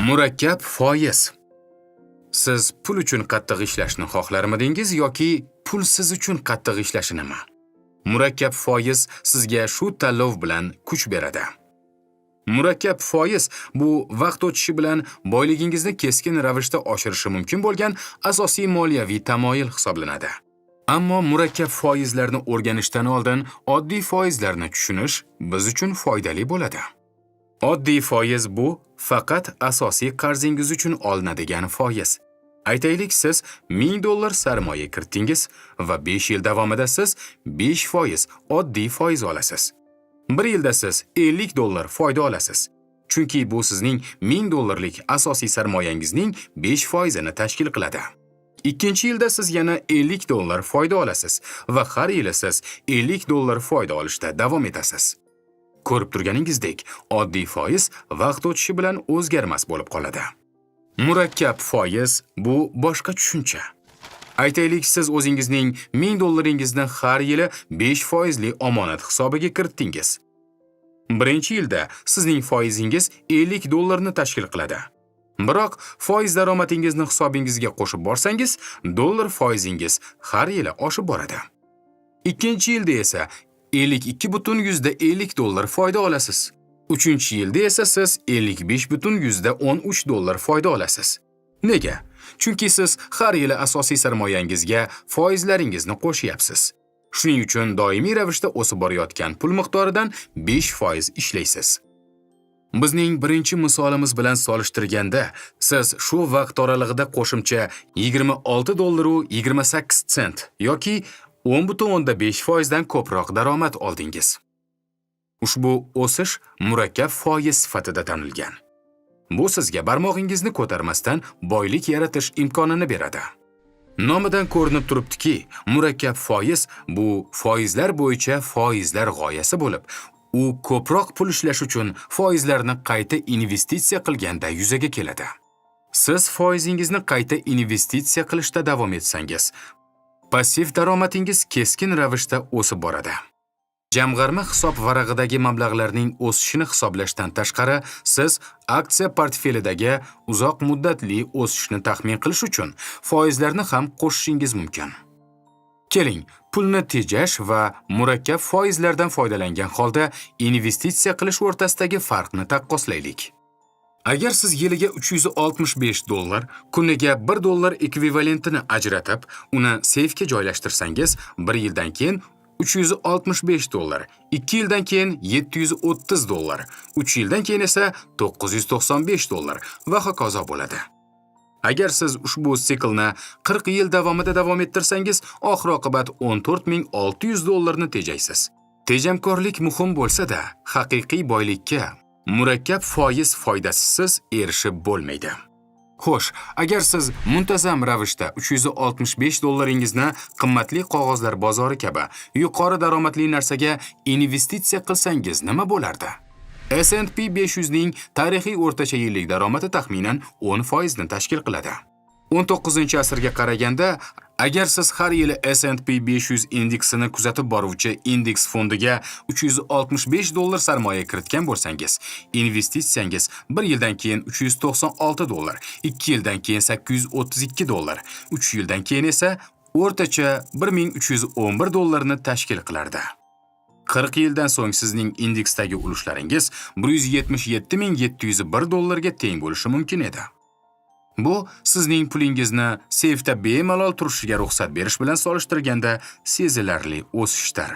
Murakkab foiz. Siz pul uchun qattiq ishlashni xohlarmidingiz yoki pul siz uchun qattiq ishlashinimi? Murakkab foiz sizga shu tanlov bilan kuch beradi. Murakkab foiz bu vaqt o'tishi bilan boyligingizni keskin ravishda oshirishi mumkin bo'lgan asosiy moliyaviy tamoyil hisoblanadi. Ammo murakkab foizlarni o'rganishdan oldin oddiy foizlarni tushunish biz uchun foydali bo'ladi. Oddiy foiz bu faqat asosiy qarzingiz uchun olinadigan foiz. Aytaylik, siz $1000 sarmoya kiritdingiz va 5 yil davomida siz 5% oddiy foiz olasiz. 1 yilda siz $50 foyda olasiz. Chunki bu sizning $1000lik asosiy sarmoyangizning 5%ni tashkil qiladi. Ikkinchi yilda siz yana $50 foyda olasiz va har yili siz $50 foyda olishda davom etasiz. Ko'rib turganingizdek, oddiy foiz vaqt o'tishi bilan o'zgarmas bo'lib qoladi. Murakkab foiz bu boshqa tushuncha. Aytaylik, siz o'zingizning $1000 har yili 5% omonat hisobiga kiritdingiz. Birinchi yilda sizning foizingiz $50 ni tashkil qiladi. Biroq foiz daromadingizni hisobingizga qo'shib borsangiz, dollar foizingiz har yili oshib boradi. Ikkinchi yilda esa $52,50 foyda olasiz. Uchinchi yilda esa siz $55,13 foyda olasiz. Nega? Chunki siz har yili asosiy sarmoyangizga foizlaringizni qo'shyapsiz. Shuning uchun doimiy ravishda o'sib borayotgan pul miqdoridan 5% ishlaysiz. Bizning birinchi misolimiz bilan solishtirganda, siz shu vaqt oralig'ida qo'shimcha $26.28 yoki 10.5% dan ko'proq daromad oldingiz. Ushbu o'sish murakkab foiz sifatida tanilgan. Bu sizga barmog'ingizni ko'tarmasdan boylik yaratish imkonini beradi. Nomidan ko'rinib turibdiki, murakkab foiz bu foizlar bo'yicha foizlar g'oyasi bo'lib, u ko'proq pul ishlash uchun foizlarni qayta investitsiya qilganda yuzaga keladi. Siz foizingizni qayta investitsiya qilishda davom etsangiz, passiv daromadingiz keskin ravishda o'sib boradi. Jamg'arma hisob varag'idagi mablag'larning o'sishini hisoblashdan tashqari, siz aksiya portfelidagi uzoq muddatli o'sishni taxmin qilish uchun foizlarni ham qo'shishingiz mumkin. Keling, pulni tejash va murakkab foizlardan foydalangan holda investitsiya qilish o'rtasidagi farqni taqqoslaylik. Agar siz yiliga $365, kuniga $1 ekvivalentini ajratib, uni seyfga joylashtirsangiz, 1 yildan keyin $365, 2 yildan keyin $730, 3 yildan keyin esa $995 va hokazo bo'ladi. Agar siz ushbu siklni 40 yil davomida davom ettirsangiz, oxir-oqibat $14,600 ni tejaysiz. Tejamkorlik muhim bo'lsa-da, haqiqiy boylikka murakkab foiz foydasisiz erishib bo'lmaydi. Xo'sh, agar siz muntazam ravishda $365 qimmatli qog'ozlar bozori kabi yuqori daromadli narsaga investitsiya qilsangiz nima bo'lardi? S&P 500 ning tarixiy o'rtacha yillik daromadi taxminan 10% ni tashkil qiladi. 19-asrga qaraganda, agar siz har yili S&P 500 indeksini kuzatib boruvchi indeks fondiga $365 sarmoya kiritgan bo'lsangiz, investitsiyangiz 1 yildan keyin $396, 2 yildan keyin $832, 3 yildan keyin esa o'rtacha $1311 ni tashkil qilardi. 40 yildan so'ng sizning indeksdagi ulushlaringiz $177,701 ga teng bo'lishi mumkin edi. Bu sizning pulingizni seyfda bemalol turishiga ruxsat berish bilan solishtirganda sezilarli o'sishdir.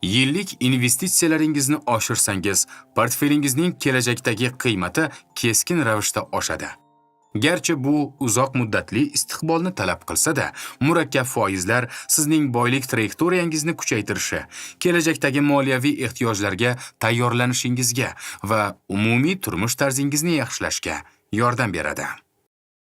Yillik investitsiyalaringizni oshirsangiz, portfelingizning kelajakdagi qiymati keskin ravishda oshadi. Garchi bu uzoq muddatli istiqbolni talab qilsa-da, murakkab foizlar sizning boylik trayektoriyangizni kuchaytirishi, kelajakdagi moliyaviy ehtiyojlarga tayyorlanishingizga va umumiy turmush tarzingizni yaxshilashga yordam beradi.